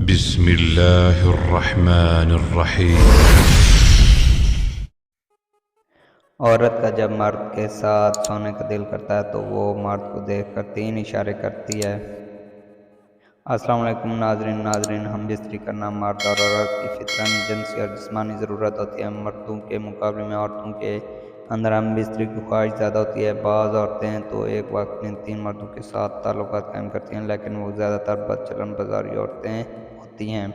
بسم اللہ الرحمن الرحیم۔ عورت کا جب مرد کے ساتھ سونے کا دل کرتا ہے تو وہ مرد کو دیکھ کر 3 اشارے کرتی ہے۔ السلام علیکم ناظرین، ہم بستری کرنا مرد اور عورت کی فطرانی، جنسی اور جسمانی ضرورت ہوتی ہے۔ مردوں کے مقابلے میں عورتوں کے اندر ہم بستری کی خواہش زیادہ ہوتی ہے۔ بعض عورتیں تو ایک وقت میں 3 مردوں کے ساتھ تعلقات قائم کرتی ہیں، لیکن وہ زیادہ تر بد چلن بازاری عورتیں ہوتی ہیں۔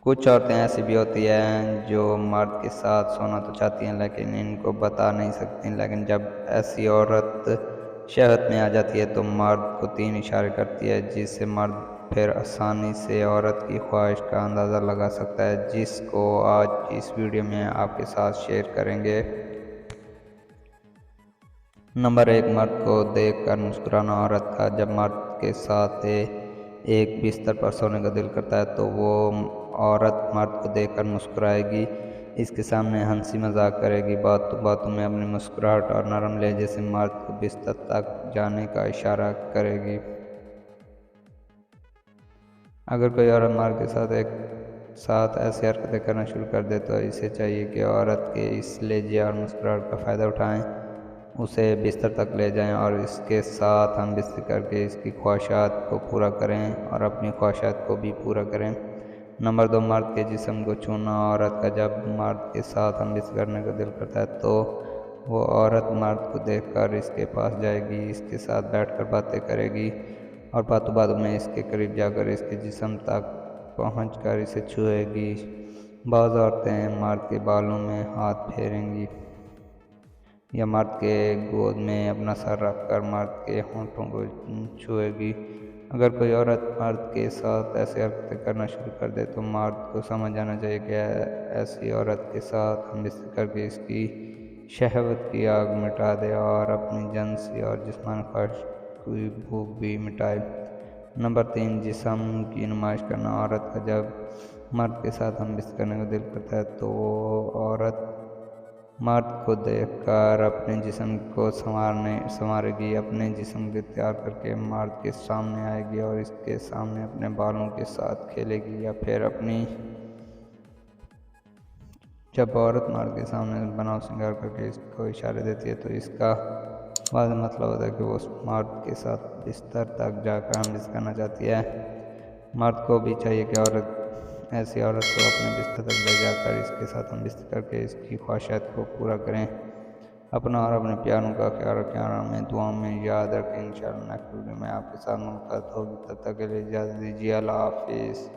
کچھ عورتیں ایسی بھی ہوتی ہیں جو مرد کے ساتھ سونا تو چاہتی ہیں لیکن ان کو بتا نہیں سکتی، لیکن جب ایسی عورت شہوت میں آ جاتی ہے تو مرد کو 3 اشارے کرتی ہے، جس سے مرد پھر آسانی سے عورت کی خواہش کا اندازہ لگا سکتا ہے، جس کو آج کی اس ویڈیو میں آپ کے ساتھ شیئر کریں گے۔ نمبر 1، مرد کو دیکھ کر مسکرانا۔ عورت کا جب مرد کے ساتھ ایک بستر پر سونے کا دل کرتا ہے تو وہ عورت مرد کو دیکھ کر مسکرائے گی، اس کے سامنے ہنسی مذاق کرے گی، باتوں میں اپنی مسکراہٹ اور نرم لہجے سے مرد کو بستر تک جانے کا اشارہ کرے گی۔ اگر کوئی عورت مرد کے ساتھ ایسی حرکتیں کرنا شروع کر دے تو اسے چاہیے کہ عورت کے اس لہجے اور مسکراہٹ کا فائدہ اٹھائیں، اسے بستر تک لے جائیں اور اس کے ساتھ ہم بستری کر کے اس کی خواہشات کو پورا کریں اور اپنی خواہشات کو بھی پورا کریں۔ نمبر 2، مرد کے جسم کو چھونا۔ عورت کا جب مرد کے ساتھ ہم بستری کرنے کا دل کرتا ہے تو وہ عورت مرد کو دیکھ کر اس کے پاس جائے گی، اس کے ساتھ بیٹھ کر باتیں کرے گی اور باتوں میں اس کے قریب جا کر اس کے جسم تک پہنچ کر اسے چھوئے گی۔ بعض عورتیں مرد کے بالوں میں ہاتھ پھیریں گی یا مرد کے گود میں اپنا سر رکھ کر مرد کے ہونٹوں کو چھوئے گی۔ اگر کوئی عورت مرد کے ساتھ ایسی حرکتیں کرنا شروع کر دے تو مرد کو سمجھ جانا چاہیے کہ ایسی عورت کے ساتھ ہم بستری کر کے اس کی شہوت کی آگ مٹا دے اور اپنی جنسی اور جسمانی خواہش کی بھوک بھی مٹائے۔ نمبر 3، جسم کی نمائش کرنا۔ عورت کا جب مرد کے ساتھ ہم بستری کرنے کا دل کرتا ہے تو وہ عورت مرد کو دیکھ کر اپنے جسم کو سنوارے گی، اپنے جسم کو تیار کر کے مرد کے سامنے آئے گی اور اس کے سامنے اپنے بالوں کے ساتھ کھیلے گی یا پھر جب عورت مرد کے سامنے بناؤ سنگار کر کے اس کو اشارے دیتی ہے تو اس کا واضح مطلب ہوتا ہے کہ وہ اس مرد کے ساتھ بستر تک جا کر ہم بستری کرنا چاہتی ہے۔ مرد کو بھی چاہیے کہ ایسی عورت کو اپنے بستر تک لے جا کر اس کے ساتھ ہم بستری کر کے اس کی خواہشات کو پورا کریں۔ اپنا اور اپنے پیاروں کا خیال رکھیں اور ہمیں دعاؤں میں یاد رکھیں۔ انشاءاللہ نیکسٹ ویڈیو میں آپ کے ساتھ ملاقات ہوگی، تب تک کے لیے اجازت دیجیے۔ اللہ حافظ۔